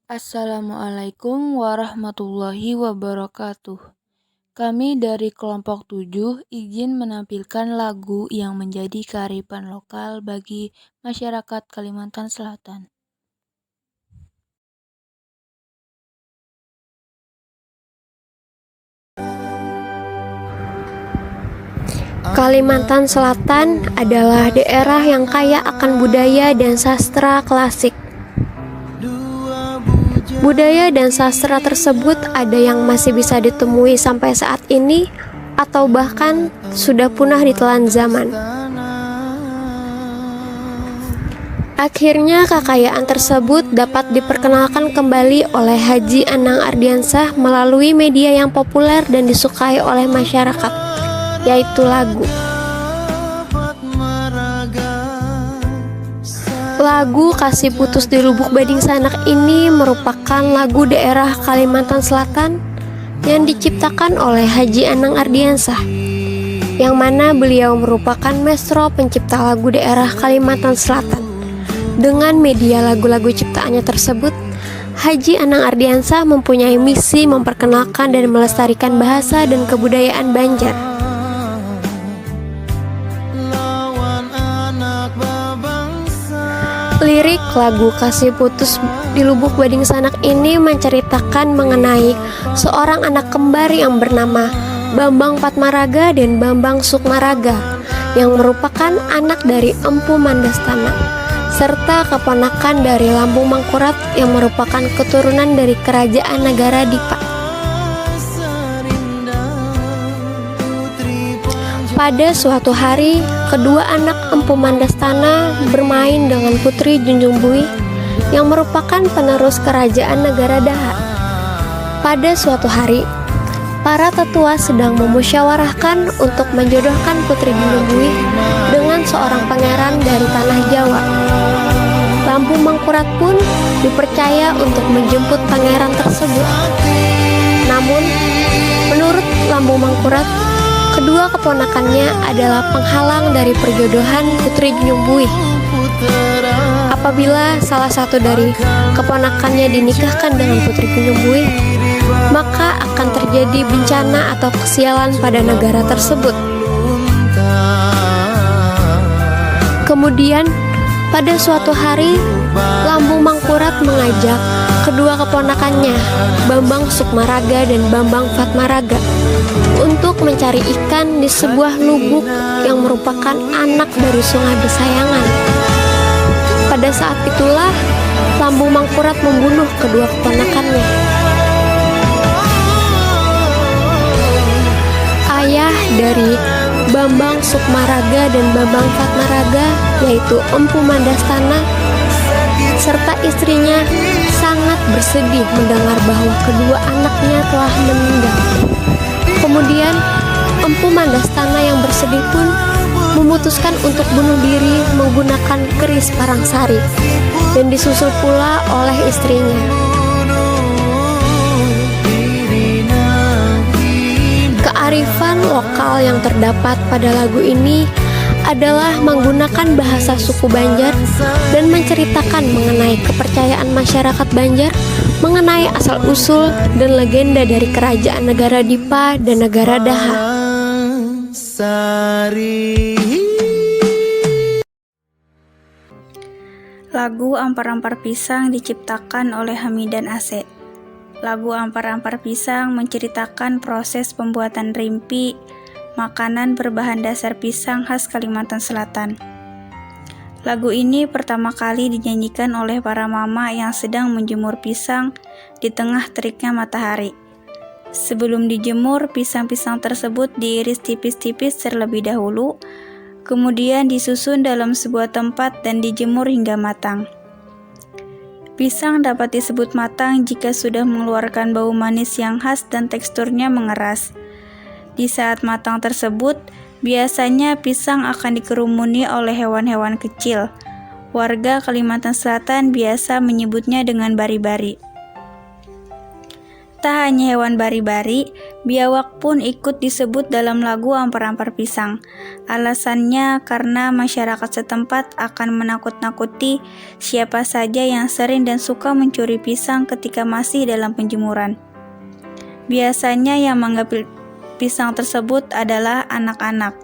Assalamualaikum warahmatullahi wabarakatuh. Kami dari kelompok 7 izin menampilkan lagu yang menjadi kearifan lokal bagi masyarakat Kalimantan Selatan. Kalimantan Selatan adalah daerah yang kaya akan budaya dan sastra klasik. Budaya dan sastra tersebut ada yang masih bisa ditemui sampai saat ini atau bahkan sudah punah ditelan zaman. Akhirnya kekayaan tersebut dapat diperkenalkan kembali oleh Haji Anang Ardiansah melalui media yang populer dan disukai oleh masyarakat, yaitu lagu. Lagu Kasih Putus di Lubuk Bading Sanak ini merupakan lagu daerah Kalimantan Selatan yang diciptakan oleh Haji Anang Ardiansah, yang mana beliau merupakan maestro pencipta lagu daerah Kalimantan Selatan. Dengan media lagu-lagu ciptaannya tersebut, Haji Anang Ardiansah mempunyai misi memperkenalkan dan melestarikan bahasa dan kebudayaan Banjar. Lirik lagu Kasih Putus di Lubuk Bading Sanak ini menceritakan mengenai seorang anak kembar yang bernama Bambang Patmaraga dan Bambang Sukmaraga, yang merupakan anak dari Empu Mandastana, serta keponakan dari Lampu Mangkurat yang merupakan keturunan dari kerajaan negara Dipa. Pada suatu hari, kedua anak Empu Mandastana bermain dengan Putri Junjung Bui yang merupakan penerus kerajaan negara Daha. Pada suatu hari, para tetua sedang memusyawarahkan untuk menjodohkan Putri Junjung Bui dengan seorang pangeran dari tanah Jawa. Lampu Mangkurat pun dipercaya untuk menjemput pangeran tersebut. Namun, menurut Lampu Mangkurat, kedua keponakannya adalah penghalang dari perjodohan Putri Junjung Bui. Apabila salah satu dari keponakannya dinikahkan dengan Putri Junjung Bui, maka akan terjadi bencana atau kesialan pada negara tersebut. Kemudian, pada suatu hari, Lampu Mangkurat mengajak kedua keponakannya, Bambang Sukmaraga dan Bambang Fatmaraga, untuk mencari ikan di sebuah lubuk yang merupakan anak dari Sungai Besayangan. Pada saat itulah Lampu Mangkurat membunuh kedua keponakannya. Ayah dari Bambang Sukmaraga dan Bambang Fatmaraga, yaitu Empu Mandastana, serta istrinya sangat bersedih mendengar bahwa kedua anaknya telah meninggal. Kemudian Empu Mandastana yang bersedih pun memutuskan untuk bunuh diri menggunakan keris Parangsari, dan disusul pula oleh istrinya. Kearifan lokal yang terdapat pada lagu ini adalah menggunakan bahasa suku Banjar dan menceritakan mengenai kepercayaan masyarakat Banjar mengenai asal-usul dan legenda dari kerajaan negara Dipa dan negara Daha. Lagu Ampar-Ampar Pisang diciptakan oleh Hamidan Aceh. Lagu Ampar-Ampar Pisang menceritakan proses pembuatan rimpi, makanan berbahan dasar pisang khas Kalimantan Selatan. Lagu ini pertama kali dinyanyikan oleh para mama yang sedang menjemur pisang di tengah teriknya matahari. Sebelum dijemur, pisang-pisang tersebut diiris tipis-tipis terlebih dahulu, kemudian disusun dalam sebuah tempat dan dijemur hingga matang. Pisang dapat disebut matang jika sudah mengeluarkan bau manis yang khas dan teksturnya mengeras. Di saat matang tersebut, biasanya pisang akan dikerumuni oleh hewan-hewan kecil. Warga Kalimantan Selatan biasa menyebutnya dengan bari-bari. Tak hanya hewan bari-bari, biawak pun ikut disebut dalam lagu Ampar-Ampar Pisang. Alasannya karena masyarakat setempat akan menakut-nakuti siapa saja yang sering dan suka mencuri pisang ketika masih dalam penjemuran. Biasanya yang mengambil pisang tersebut adalah anak-anak.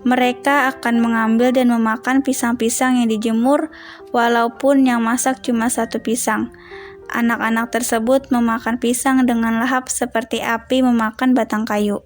Mereka akan mengambil dan memakan pisang-pisang yang dijemur, walaupun yang masak cuma satu pisang. Anak-anak tersebut memakan pisang dengan lahap seperti api memakan batang kayu.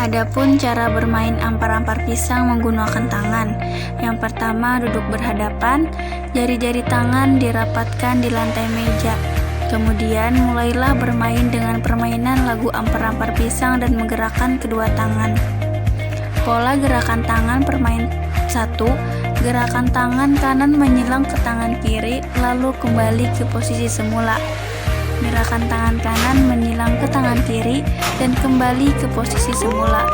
Adapun cara bermain ampar-ampar pisang menggunakan tangan. Yang pertama, duduk berhadapan, jari-jari tangan dirapatkan di lantai meja. Kemudian mulailah bermain dengan permainan lagu ampar-ampar pisang dan menggerakkan kedua tangan. Pola gerakan tangan permain 1. Gerakan tangan kanan menyilang ke tangan kiri, lalu kembali ke posisi semula. Gerakan tangan kanan menyilang ke tangan kiri dan kembali ke posisi semula.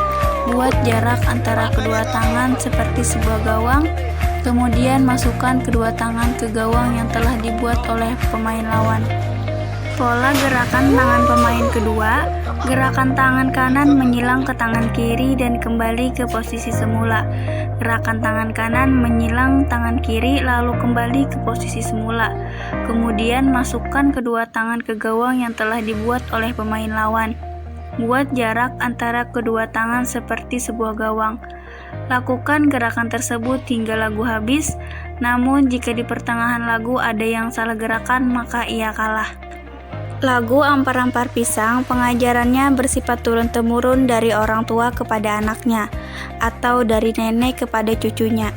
Buat jarak antara kedua tangan seperti sebuah gawang, kemudian masukkan kedua tangan ke gawang yang telah dibuat oleh pemain lawan. Pola gerakan tangan pemain kedua, gerakan tangan kanan menyilang ke tangan kiri dan kembali ke posisi semula. Gerakan tangan kanan menyilang tangan kiri lalu kembali ke posisi semula. Kemudian masukkan kedua tangan ke gawang yang telah dibuat oleh pemain lawan. Buat jarak antara kedua tangan seperti sebuah gawang. Lakukan gerakan tersebut hingga lagu habis, namun jika di pertengahan lagu ada yang salah gerakan maka ia kalah. Lagu Ampar-Ampar Pisang pengajarannya bersifat turun-temurun dari orang tua kepada anaknya, atau dari nenek kepada cucunya.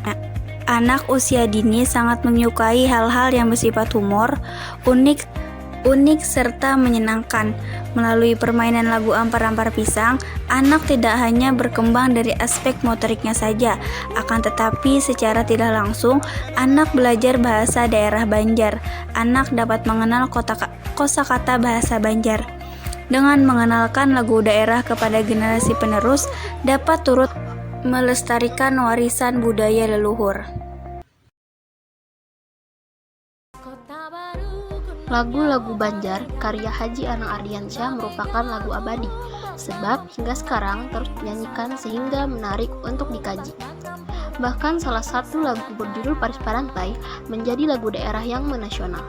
Anak usia dini sangat menyukai hal-hal yang bersifat humor, unik serta menyenangkan. Melalui permainan lagu Ampar-Ampar Pisang, anak tidak hanya berkembang dari aspek motoriknya saja, akan tetapi secara tidak langsung, anak belajar bahasa daerah Banjar. Anak dapat mengenal kosakata bahasa Banjar. Dengan mengenalkan lagu daerah kepada generasi penerus, dapat turut melestarikan warisan budaya leluhur. Lagu-lagu Banjar karya Haji Anang Ardiansyah merupakan lagu abadi, sebab hingga sekarang terus dinyanyikan sehingga menarik untuk dikaji. Bahkan salah satu lagu berjudul Paris Barantai menjadi lagu daerah yang menasional.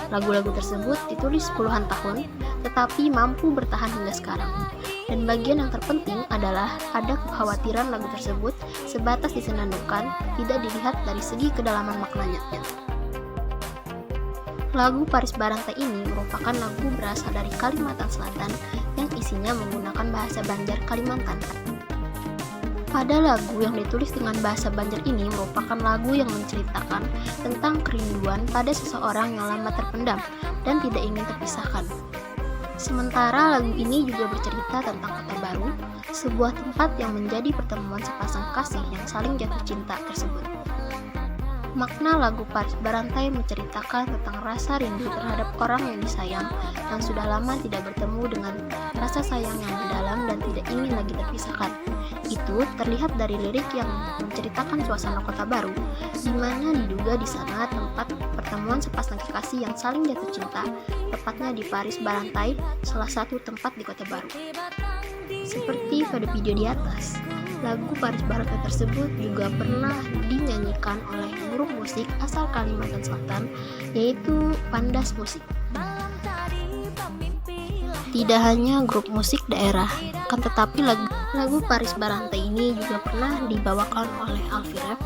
Lagu-lagu tersebut ditulis puluhan tahun, tetapi mampu bertahan hingga sekarang. Dan bagian yang terpenting adalah ada kekhawatiran lagu tersebut sebatas disenandungkan, tidak dilihat dari segi kedalaman maknanya. Lagu Paris Barantai ini merupakan lagu berasal dari Kalimantan Selatan yang isinya menggunakan bahasa Banjar Kalimantan. Pada lagu yang ditulis dengan bahasa Banjar ini merupakan lagu yang menceritakan tentang kerinduan pada seseorang yang lama terpendam dan tidak ingin terpisahkan. Sementara lagu ini juga bercerita tentang Kota Baru, sebuah tempat yang menjadi pertemuan sepasang kasih yang saling jatuh cinta tersebut. Makna lagu Paris Barantai menceritakan tentang rasa rindu terhadap orang yang disayang yang sudah lama tidak bertemu dengan rasa sayang yang mendalam dan tidak ingin lagi terpisahkan. Itu terlihat dari lirik yang menceritakan suasana Kota Baru, di mana diduga di sana tempat pertemuan sepasang kekasih yang saling jatuh cinta, tepatnya di Paris Barantai, salah satu tempat di Kota Baru. Seperti pada video di atas, lagu Paris Barantai tersebut juga pernah dinyanyikan oleh grup musik asal Kalimantan Selatan, yaitu Pandas Musik. Tidak hanya grup musik daerah, kan tetapi lagu Paris Barantai ini juga pernah dibawakan oleh Alfie Rev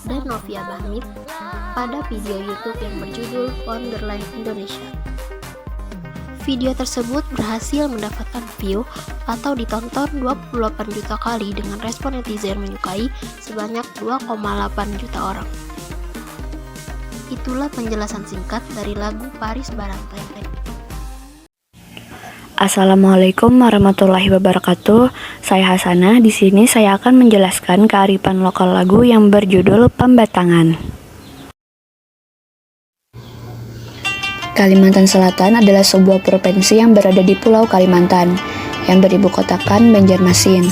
dan Novia Bahmit pada video YouTube yang berjudul Wonderland Indonesia. Video tersebut berhasil mendapatkan view atau ditonton 28 juta kali dengan respon netizen menyukai sebanyak 2,8 juta orang. Itulah penjelasan singkat dari lagu Paris Barantai. Assalamualaikum warahmatullahi wabarakatuh. Saya Hasanah. Di sini saya akan menjelaskan kearifan lokal lagu yang berjudul Pembatangan. Kalimantan Selatan adalah sebuah provinsi yang berada di Pulau Kalimantan, yang beribu kotakan Banjarmasin.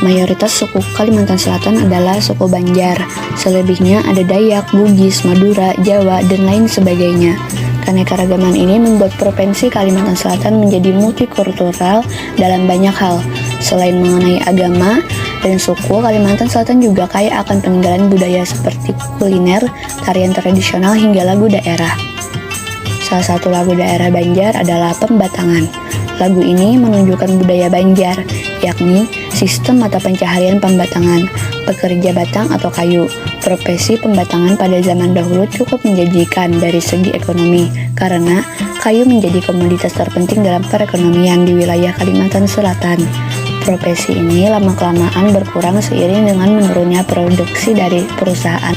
Mayoritas suku Kalimantan Selatan adalah suku Banjar. Selebihnya ada Dayak, Bugis, Madura, Jawa, dan lain sebagainya. Keanekaragaman ini membuat provinsi Kalimantan Selatan menjadi multikultural dalam banyak hal. Selain mengenai agama dan suku, Kalimantan Selatan juga kaya akan peninggalan budaya seperti kuliner, tarian tradisional, hingga lagu daerah. Salah satu lagu daerah Banjar adalah Pembatangan. Lagu ini menunjukkan budaya Banjar, yakni sistem mata pencaharian pembatangan, pekerja batang atau kayu. Profesi pembatangan pada zaman dahulu cukup menjanjikan dari segi ekonomi, karena kayu menjadi komoditas terpenting dalam perekonomian di wilayah Kalimantan Selatan. Profesi ini lama-kelamaan berkurang seiring dengan menurunnya produksi dari perusahaan.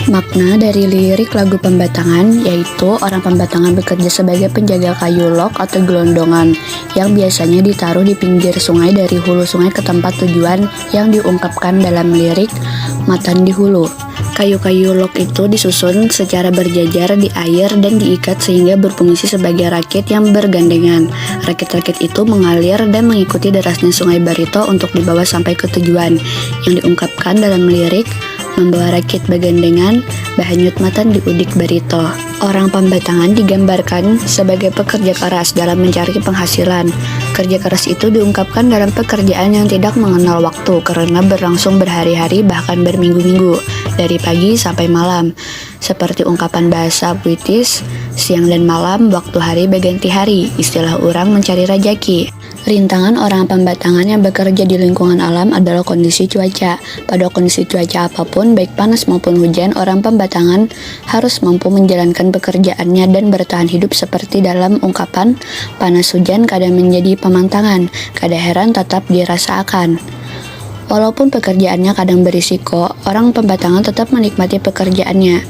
Makna dari lirik lagu Pembatangan yaitu orang Pembatangan bekerja sebagai penjaga kayu log atau gelondongan yang biasanya ditaruh di pinggir sungai dari hulu sungai ke tempat tujuan yang diungkapkan dalam lirik Matan di Hulu. Kayu-kayu log itu disusun secara berjajar di air dan diikat sehingga berfungsi sebagai rakit yang bergandengan. Rakit-rakit itu mengalir dan mengikuti derasnya sungai Barito untuk dibawa sampai ke tujuan yang diungkapkan dalam lirik membawa rakit bergandengan, bahanyut matan di udik Barito. Orang Pembatangan digambarkan sebagai pekerja keras dalam mencari penghasilan. Kerja keras itu diungkapkan dalam pekerjaan yang tidak mengenal waktu karena berlangsung berhari-hari bahkan berminggu-minggu, dari pagi sampai malam. Seperti ungkapan bahasa puitis, siang dan malam, waktu hari berganti hari, istilah orang mencari rajaki. Rintangan orang Pembatangan yang bekerja di lingkungan alam adalah kondisi cuaca. Pada kondisi cuaca apapun, baik panas maupun hujan, orang Pembatangan harus mampu menjalankan pekerjaannya dan bertahan hidup seperti dalam ungkapan, panas hujan kadang menjadi pemantangan, kadang heran tetap dirasakan. Walaupun pekerjaannya kadang berisiko, orang Pembatangan tetap menikmati pekerjaannya.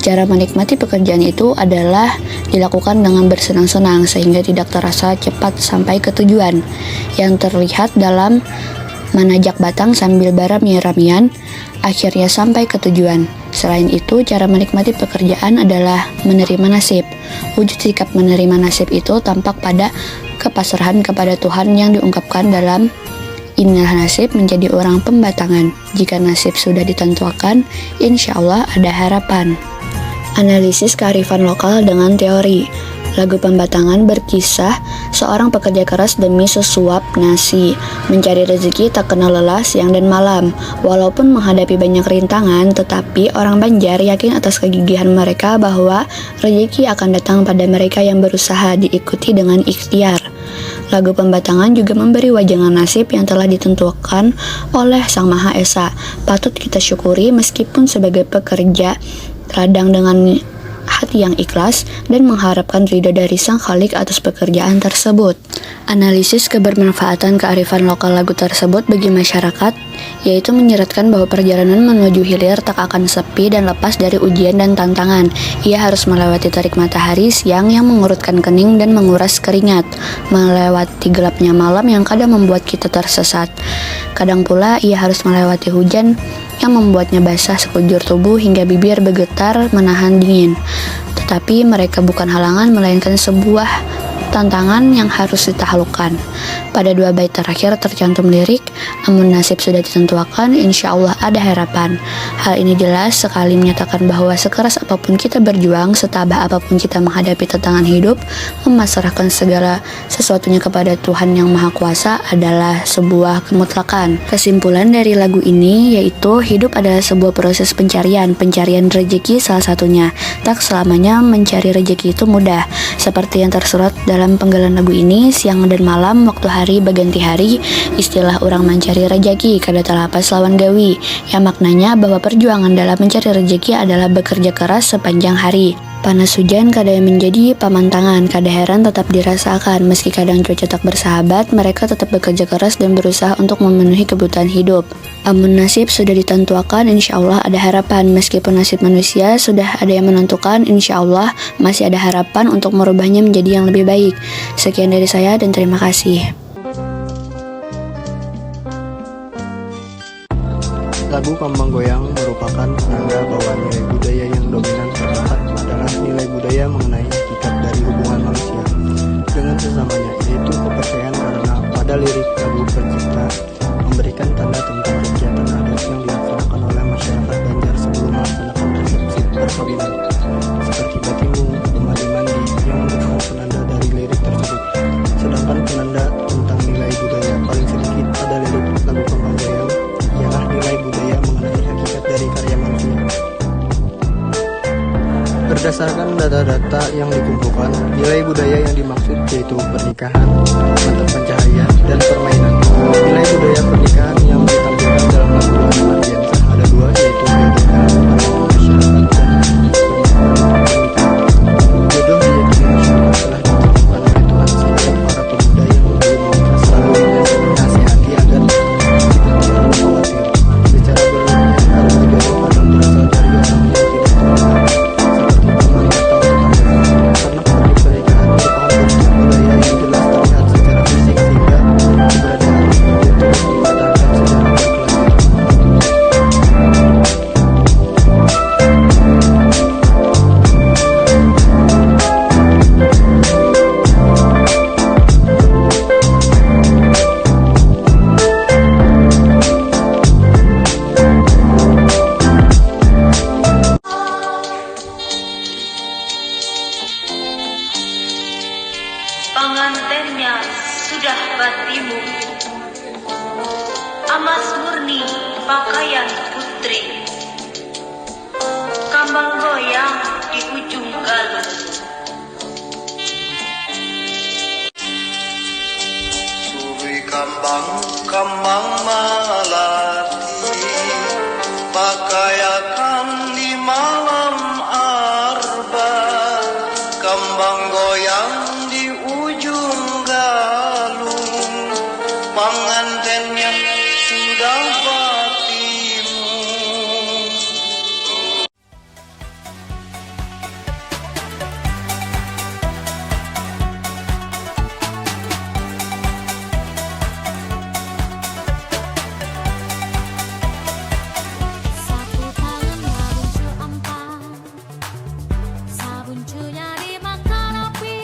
Cara menikmati pekerjaan itu adalah dilakukan dengan bersenang-senang sehingga tidak terasa cepat sampai ke tujuan. Yang terlihat dalam menajak batang sambil barami-ramian, akhirnya sampai ke tujuan. Selain itu, cara menikmati pekerjaan adalah menerima nasib. Wujud sikap menerima nasib itu tampak pada kepasrahan kepada Tuhan yang diungkapkan dalam inilah nasib menjadi orang Pembatangan. Jika nasib sudah ditentukan, insya Allah ada harapan. Analisis kearifan lokal dengan teori. Lagu Pembatangan berkisah seorang pekerja keras demi sesuap nasi, mencari rezeki tak kenal lelah siang dan malam. Walaupun menghadapi banyak rintangan, tetapi orang Banjar yakin atas kegigihan mereka bahwa rezeki akan datang pada mereka yang berusaha, diikuti dengan ikhtiar. Lagu Pembatangan juga memberi wajangan nasib yang telah ditentukan oleh Sang Maha Esa. Patut kita syukuri meskipun sebagai pekerja radang dengan hati yang ikhlas dan mengharapkan ridho dari Sang Khalik atas pekerjaan tersebut. Analisis kebermanfaatan kearifan lokal lagu tersebut bagi masyarakat yaitu menyeratkan bahwa perjalanan menuju hilir tak akan sepi dan lepas dari ujian dan tantangan. Ia harus melewati terik matahari siang yang mengurutkan kening dan menguras keringat, melewati gelapnya malam yang kadang membuat kita tersesat. Kadang pula ia harus melewati hujan yang membuatnya basah sekujur tubuh hingga bibir bergetar menahan dingin. Tetapi mereka bukan halangan melainkan sebuah tantangan yang harus ditaklukkan. Pada dua bait terakhir tercantum lirik, amun nasib sudah ditentukan, insya Allah ada harapan. Hal ini jelas sekali menyatakan bahwa sekeras apapun kita berjuang, setabah apapun kita menghadapi tantangan hidup, memasrahkan segala sesuatunya kepada Tuhan yang Maha Kuasa adalah sebuah kemutlakan. Kesimpulan dari lagu ini yaitu hidup adalah sebuah proses pencarian rezeki salah satunya. Tak selamanya mencari rezeki itu mudah. Seperti yang tersurat dalam penggalan lagu ini, siang dan malam, waktu hari berganti hari, istilah orang mencari rejeki kada terlepas lawan gawi, yang maknanya bahwa perjuangan dalam mencari rejeki adalah bekerja keras sepanjang hari. Panas hujan kadang menjadi pamantangan, kada heran tetap dirasakan. Meski kadang cuaca tak bersahabat, mereka tetap bekerja keras dan berusaha untuk memenuhi kebutuhan hidup. Amun nasib sudah ditentukan, insya Allah ada harapan. Meskipun nasib manusia sudah ada yang menentukan, insya Allah masih ada harapan untuk merubahnya menjadi yang lebih baik. Sekian dari saya dan terima kasih. Lagu Kembang Goyang merupakan penanda bahwa nilai budaya yang dominan terdapat adalah nilai budaya mengenai hakikat dari hubungan manusia dengan sesamanya, yaitu kepercayaan, karena pada lirik lagu pencipta memberikan tanda tentang kegiatan adat yang dilaksanakan oleh masyarakat Banjar sebelum melaksanakan resepsi perkawinan, seperti batimu, mandi mandi, yang merupakan penanda dari lirik tersebut. Sedangkan penanda tentang nilai budaya paling sedikit pada lirik lagu Kembang Goyang ialah nilai budaya mengenai hakikat dari karya manusia. Berdasarkan data-data yang dikumpulkan, nilai budaya yang dimaksud yaitu pernikahan, mata pencahaya, dan permainan. Nilai budaya pernikahan yang ditampilkan dalam lagu Ahmad Diansah ada dua, yaitu berdasarkan masyarakat dan pernikahan. Jodoh yaitu masyarakat telah ditentukan oleh Tuhan, sehingga para pemuda yang belum menikah selalu menasihati agar tidak terlalu khawatir. Secara berlebihan, karena jodoh kadang berasal dari orang yang tidak terkenal, seperti teman atau tetangga. Karena pernikahan merupakan bentuk budaya yang jelas terlihat secara fisik, sehingga keberadaan itu terus dikatakan secara berkelanjutan. Pengantennya sudah batimu, emas murni pakaian putri, kambang goyang di ujung galung. Suri kambang malati, pakaiakan di malam arba, kambang goyang di ujung galung, pengantennya sudah batimu. Sapu tangan babuncu empat, sabuncunya dimakan api,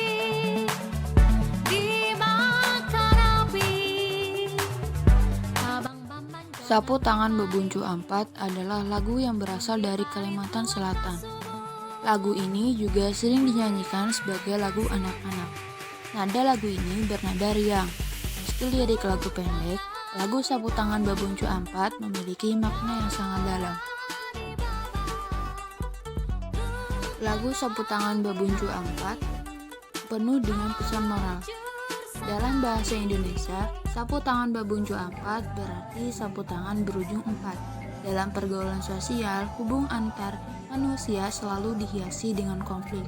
Abang Bambang. Sapu Tangan Bebuncu Ampat adalah lagu yang berasal dari Kalimantan Selatan. Lagu ini juga sering dinyanyikan sebagai lagu anak-anak. Nada lagu ini bernada riang. Meski lirik lagu pendek, lagu Sapu Tangan Bebuncu Ampat memiliki makna yang sangat dalam. Lagu Sapu Tangan Bebuncu Ampat penuh dengan pesan moral. Dalam bahasa Indonesia, sapu tangan babuncu ampat berarti sapu tangan berujung empat. Dalam pergaulan sosial, hubungan antar manusia selalu dihiasi dengan konflik.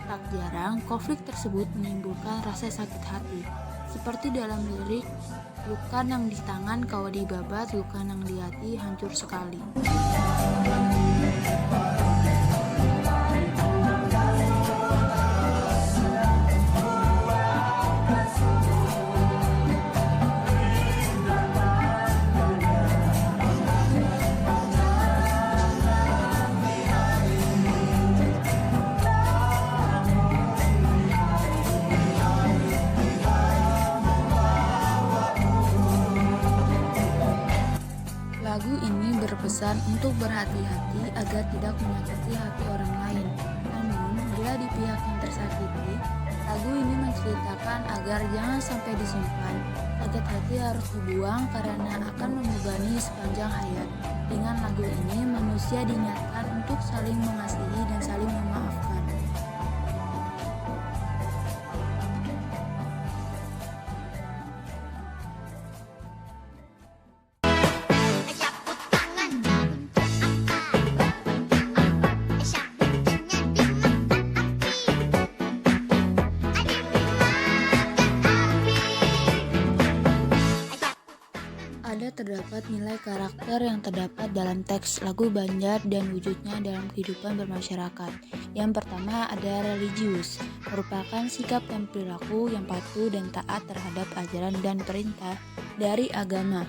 Tak jarang, konflik tersebut menimbulkan rasa sakit hati. Seperti dalam lirik, luka nang di tangan kawa dibabat, luka nang di hati hancur sekali. Lagu ini berpesan untuk berhati-hati agar tidak menyakiti hati orang lain. Namun, bila di pihak yang tersakiti, lagu ini menceritakan agar jangan sampai disimpan. Sakit hati harus dibuang karena akan membebani sepanjang hayat. Dengan lagu ini, manusia diingatkan untuk saling mengasihi dan saling memaafkan. karakter yang terdapat dalam teks lagu Banjar dan wujudnya dalam kehidupan bermasyarakat. Yang pertama ada religius, merupakan sikap dan perilaku yang patuh dan taat terhadap ajaran dan perintah dari agama.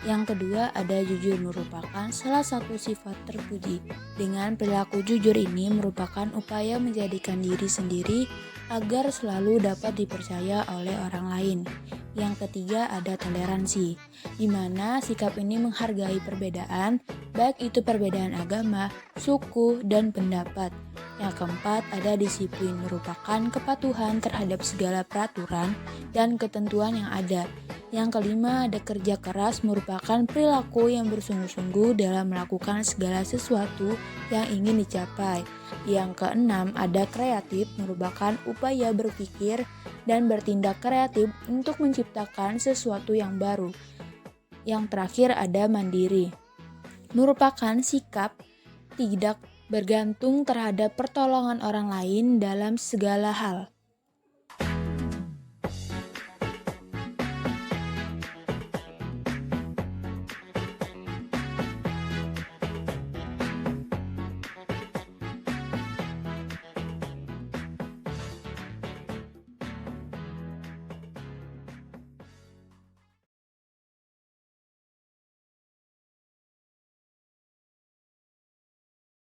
Yang kedua ada jujur, merupakan salah satu sifat terpuji. Dengan perilaku jujur ini merupakan upaya menjadikan diri sendiri agar selalu dapat dipercaya oleh orang lain. Yang ketiga ada toleransi, di mana sikap ini menghargai perbedaan, baik itu perbedaan agama, suku, dan pendapat. Yang keempat ada disiplin, merupakan kepatuhan terhadap segala peraturan dan ketentuan yang ada. Yang kelima ada kerja keras, merupakan perilaku yang bersungguh-sungguh dalam melakukan segala sesuatu yang ingin dicapai. Yang keenam ada kreatif, merupakan upaya berpikir dan bertindak kreatif untuk menciptakan sesuatu yang baru. Yang terakhir ada mandiri, merupakan sikap tidak bergantung terhadap pertolongan orang lain dalam segala hal.